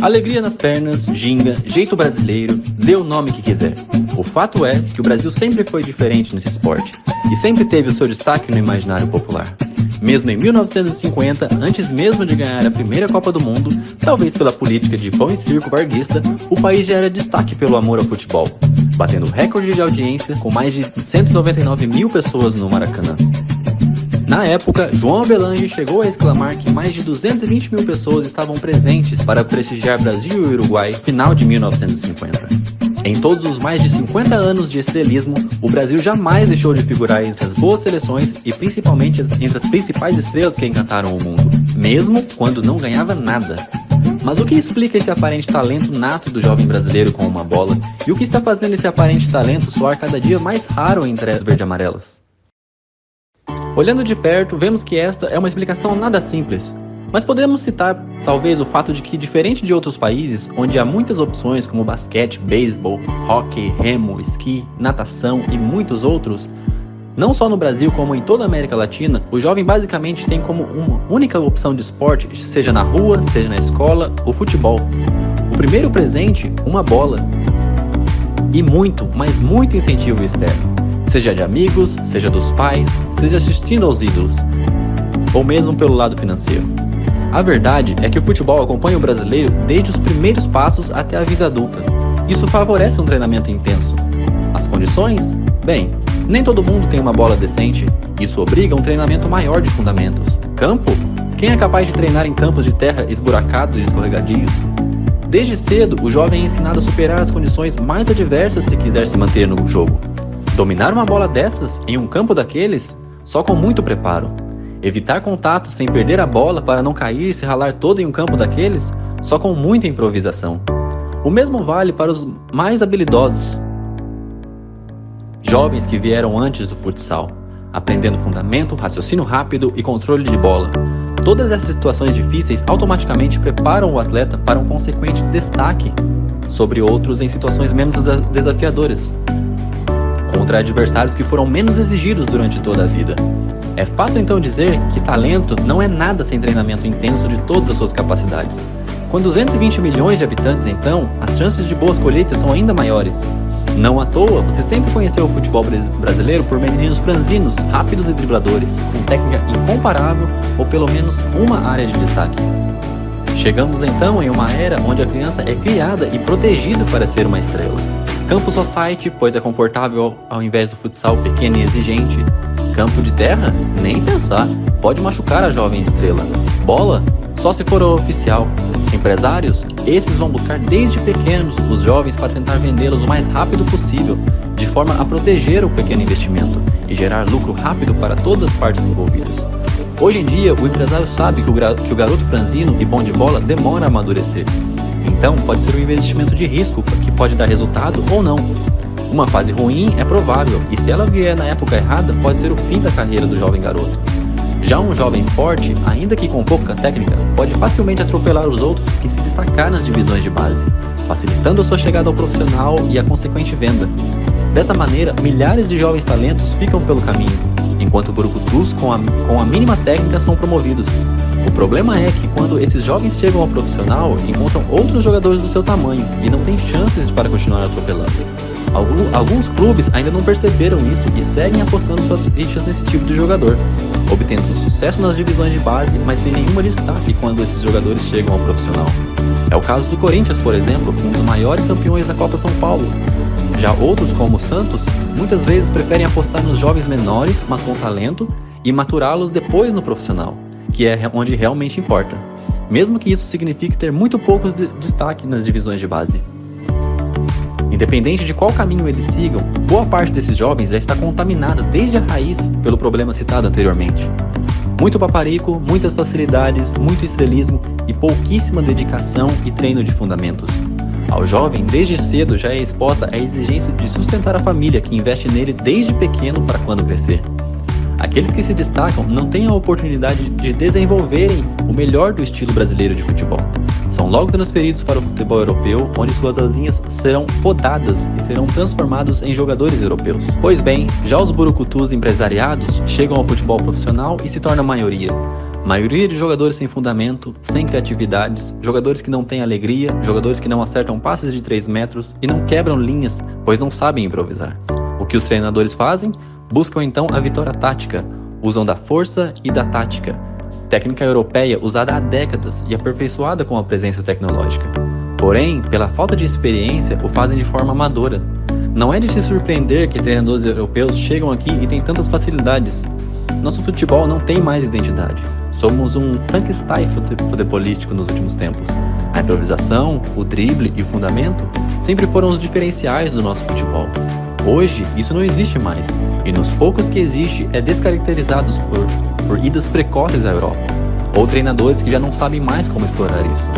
Alegria nas pernas, ginga, jeito brasileiro, dê o nome que quiser. O fato é que o Brasil sempre foi diferente nesse esporte e sempre teve o seu destaque no imaginário popular. Mesmo em 1950, antes mesmo de ganhar a primeira Copa do Mundo, talvez pela política de pão e circo varguista, o país já era destaque pelo amor ao futebol, batendo recorde de audiência com mais de 199 mil pessoas no Maracanã. Na época, João Avelange chegou a exclamar que mais de 220 mil pessoas estavam presentes para prestigiar Brasil e Uruguai no final de 1950. Em todos os mais de 50 anos de estrelismo, o Brasil jamais deixou de figurar entre as boas seleções e principalmente entre as principais estrelas que encantaram o mundo, mesmo quando não ganhava nada. Mas o que explica esse aparente talento nato do jovem brasileiro com uma bola e o que está fazendo esse aparente talento soar cada dia mais raro entre as verde-amarelas? Olhando de perto, vemos que esta é uma explicação nada simples, mas podemos citar talvez o fato de que, diferente de outros países, onde há muitas opções como basquete, beisebol, hóquei, remo, esqui, natação e muitos outros, não só no Brasil como em toda a América Latina, o jovem basicamente tem como uma única opção de esporte, seja na rua, seja na escola, o futebol. O primeiro presente, uma bola. E muito, mas muito incentivo externo. Seja de amigos, seja dos pais, seja assistindo aos ídolos, ou mesmo pelo lado financeiro. A verdade é que o futebol acompanha o brasileiro desde os primeiros passos até a vida adulta. Isso favorece um treinamento intenso. As condições? Bem, nem todo mundo tem uma bola decente. Isso obriga a um treinamento maior de fundamentos. Campo? Quem é capaz de treinar em campos de terra esburacados e escorregadios? Desde cedo, o jovem é ensinado a superar as condições mais adversas se quiser se manter no jogo. Dominar uma bola dessas em um campo daqueles, só com muito preparo. Evitar contato sem perder a bola para não cair e se ralar todo em um campo daqueles, só com muita improvisação. O mesmo vale para os mais habilidosos. Jovens que vieram antes do futsal, aprendendo fundamento, raciocínio rápido e controle de bola. Todas essas situações difíceis automaticamente preparam o atleta para um consequente destaque sobre outros em situações menos desafiadoras, contra adversários que foram menos exigidos durante toda a vida. É fato então dizer que talento não é nada sem treinamento intenso de todas as suas capacidades. Com 220 milhões de habitantes então, as chances de boas colheitas são ainda maiores. Não à toa, você sempre conheceu o futebol brasileiro por meninos franzinos, rápidos e dribladores, com técnica incomparável ou pelo menos uma área de destaque. Chegamos então em uma era onde a criança é criada e protegida para ser uma estrela. Campo society, pois é confortável ao invés do futsal pequeno e exigente. Campo de terra? Nem pensar, pode machucar a jovem estrela. Bola? Só se for oficial. Empresários? Esses vão buscar desde pequenos os jovens para tentar vendê-los o mais rápido possível, de forma a proteger o pequeno investimento e gerar lucro rápido para todas as partes envolvidas. Hoje em dia, o empresário sabe que o garoto franzino e bom de bola demora a amadurecer. Então, pode ser um investimento de risco que pode dar resultado ou não. Uma fase ruim é provável, e se ela vier na época errada, pode ser o fim da carreira do jovem garoto. Já um jovem forte, ainda que com pouca técnica, pode facilmente atropelar os outros e se destacar nas divisões de base, facilitando a sua chegada ao profissional e a consequente venda. Dessa maneira, milhares de jovens talentos ficam pelo caminho, enquanto brucutus com a mínima técnica são promovidos. O problema é que quando esses jovens chegam ao profissional, encontram outros jogadores do seu tamanho e não têm chances para continuar atropelando. Alguns clubes ainda não perceberam isso e seguem apostando suas fichas nesse tipo de jogador, obtendo sucesso nas divisões de base, mas sem nenhuma destaque quando esses jogadores chegam ao profissional. É o caso do Corinthians, por exemplo, um dos maiores campeões da Copa São Paulo. Já outros, como o Santos, muitas vezes preferem apostar nos jovens menores, mas com talento, e maturá-los depois no profissional, que é onde realmente importa, mesmo que isso signifique ter muito poucos destaque nas divisões de base. Independente de qual caminho eles sigam, boa parte desses jovens já está contaminada desde a raiz pelo problema citado anteriormente. Muito paparico, muitas facilidades, muito estrelismo e pouquíssima dedicação e treino de fundamentos. Ao jovem, desde cedo já é exposta a exigência de sustentar a família que investe nele desde pequeno para quando crescer. Aqueles que se destacam não têm a oportunidade de desenvolverem o melhor do estilo brasileiro de futebol. São logo transferidos para o futebol europeu, onde suas asinhas serão podadas e serão transformados em jogadores europeus. Pois bem, já os burucutus empresariados chegam ao futebol profissional e se tornam a maioria. Maioria de jogadores sem fundamento, sem criatividades, jogadores que não têm alegria, jogadores que não acertam passes de 3 metros e não quebram linhas, pois não sabem improvisar. O que os treinadores fazem? Buscam então a vitória tática, usam da força e da tática. Técnica europeia usada há décadas e aperfeiçoada com a presença tecnológica. Porém, pela falta de experiência, o fazem de forma amadora. Não é de se surpreender que treinadores europeus chegam aqui e têm tantas facilidades. Nosso futebol não tem mais identidade. Somos um Frankenstein futebolístico nos últimos tempos. A improvisação, o drible e o fundamento sempre foram os diferenciais do nosso futebol. Hoje, isso não existe mais, e nos poucos que existe é descaracterizados por idas precoces à Europa, ou treinadores que já não sabem mais como explorar isso.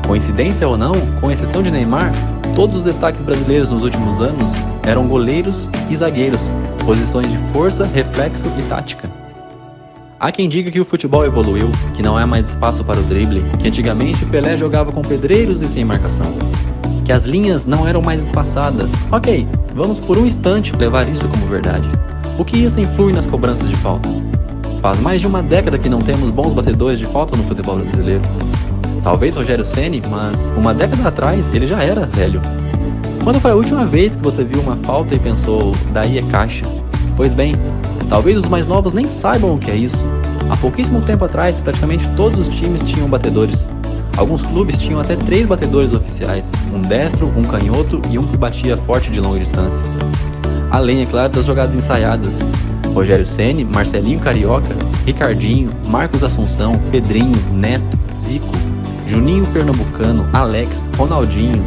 Coincidência ou não, com exceção de Neymar, todos os destaques brasileiros nos últimos anos eram goleiros e zagueiros, posições de força, reflexo e tática. Há quem diga que o futebol evoluiu, que não há mais espaço para o drible, que antigamente Pelé jogava com pedreiros e sem marcação, que as linhas não eram mais espaçadas. Ok, vamos por um instante levar isso como verdade. O que isso influi nas cobranças de falta? Faz mais de uma década que não temos bons batedores de falta no futebol brasileiro. Talvez Rogério Ceni, mas uma década atrás ele já era velho. Quando foi a última vez que você viu uma falta e pensou, daí é caixa? Pois bem, talvez os mais novos nem saibam o que é isso. Há pouquíssimo tempo atrás, praticamente todos os times tinham batedores. Alguns clubes tinham até 3 batedores oficiais, um destro, um canhoto e um que batia forte de longa distância. Além, é claro, das jogadas ensaiadas. Rogério Ceni, Marcelinho Carioca, Ricardinho, Marcos Assunção, Pedrinho, Neto, Zico, Juninho Pernambucano, Alex, Ronaldinho,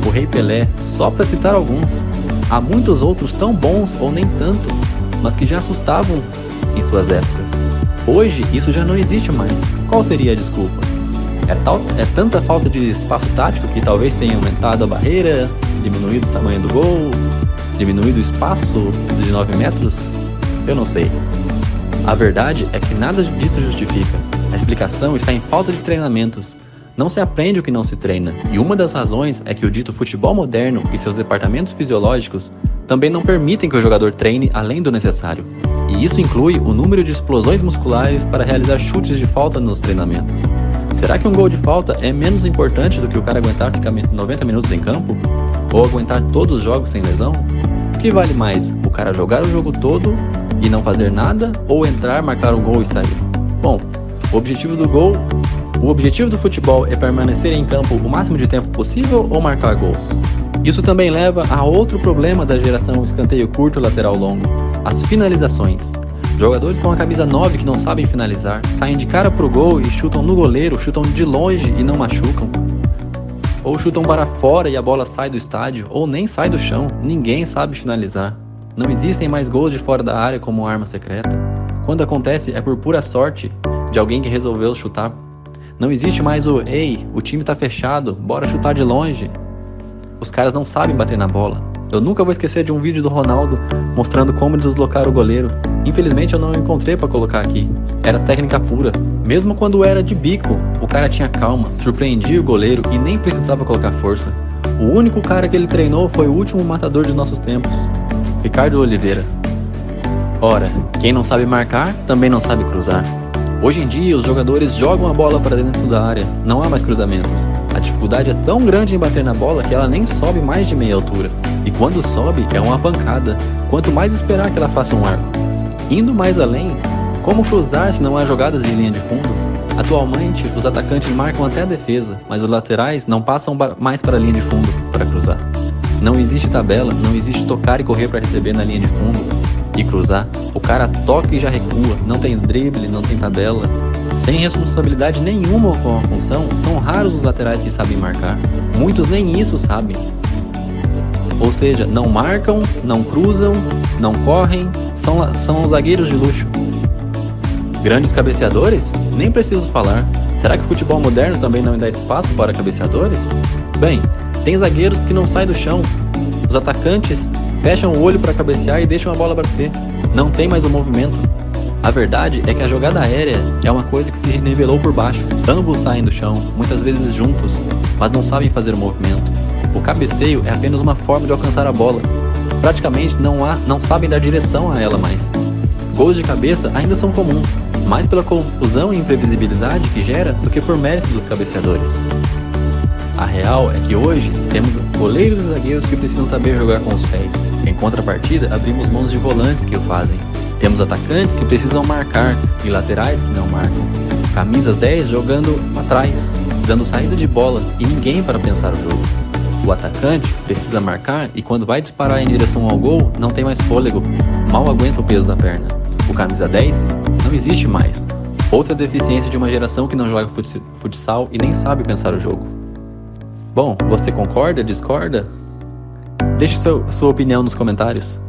o Rei Pelé, só para citar alguns. Há muitos outros tão bons ou nem tanto, mas que já assustavam em suas épocas. Hoje, isso já não existe mais. Qual seria a desculpa? É tanta falta de espaço tático que talvez tenha aumentado a barreira, diminuído o tamanho do gol, diminuído o espaço de 9 metros? Eu não sei. A verdade é que nada disso justifica. A explicação está em falta de treinamentos. Não se aprende o que não se treina, e uma das razões é que o dito futebol moderno e seus departamentos fisiológicos também não permitem que o jogador treine além do necessário. E isso inclui o número de explosões musculares para realizar chutes de falta nos treinamentos. Será que um gol de falta é menos importante do que o cara aguentar ficar 90 minutos em campo? Ou aguentar todos os jogos sem lesão? O que vale mais, o cara jogar o jogo todo e não fazer nada, ou entrar, marcar um gol e sair? Bom, o objetivo do futebol é permanecer em campo o máximo de tempo possível ou marcar gols? Isso também leva a outro problema da geração escanteio curto e lateral longo, as finalizações. Jogadores com a camisa 9 que não sabem finalizar, saem de cara pro gol e chutam no goleiro, chutam de longe e não machucam. Ou chutam para fora e a bola sai do estádio, ou nem sai do chão, ninguém sabe finalizar. Não existem mais gols de fora da área como arma secreta. Quando acontece é por pura sorte de alguém que resolveu chutar. Não existe mais o "ei, o time tá fechado, bora chutar de longe". Os caras não sabem bater na bola. Eu nunca vou esquecer de um vídeo do Ronaldo mostrando como deslocar o goleiro. Infelizmente eu não encontrei para colocar aqui. Era técnica pura. Mesmo quando era de bico, o cara tinha calma, surpreendia o goleiro e nem precisava colocar força. O único cara que ele treinou foi o último matador de nossos tempos, Ricardo Oliveira. Ora, quem não sabe marcar, também não sabe cruzar. Hoje em dia, os jogadores jogam a bola para dentro da área, não há mais cruzamentos. A dificuldade é tão grande em bater na bola que ela nem sobe mais de meia altura. E quando sobe, é uma pancada, quanto mais esperar que ela faça um arco. Indo mais além, como cruzar se não há jogadas de linha de fundo? Atualmente, os atacantes marcam até a defesa, mas os laterais não passam mais para a linha de fundo para cruzar. Não existe tabela, não existe tocar e correr para receber na linha de fundo e cruzar. O cara toca e já recua, não tem drible, não tem tabela. Sem responsabilidade nenhuma com a função, são raros os laterais que sabem marcar. Muitos nem isso sabem. Ou seja, não marcam, não cruzam, não correm, são zagueiros de luxo. Grandes cabeceadores? Nem preciso falar. Será que o futebol moderno também não dá espaço para cabeceadores? Bem, tem zagueiros que não saem do chão. Os atacantes fecham o olho para cabecear e deixam a bola bater. Não tem mais o movimento. A verdade é que a jogada aérea é uma coisa que se nivelou por baixo. Ambos saem do chão, muitas vezes juntos, mas não sabem fazer o movimento. O cabeceio é apenas uma forma de alcançar a bola. Praticamente não sabem dar direção a ela mais. Gols de cabeça ainda são comuns, mais pela confusão e imprevisibilidade que gera do que por mérito dos cabeceadores. A real é que hoje temos goleiros e zagueiros que precisam saber jogar com os pés. Em contrapartida, abrimos mãos de volantes que o fazem. Temos atacantes que precisam marcar e laterais que não marcam. Camisas 10 jogando atrás, dando saída de bola e ninguém para pensar o jogo. O atacante precisa marcar e quando vai disparar em direção ao gol, não tem mais fôlego, mal aguenta o peso da perna. O camisa 10 não existe mais. Outra deficiência de uma geração que não joga futsal e nem sabe pensar o jogo. Bom, você concorda, discorda? Deixe sua opinião nos comentários.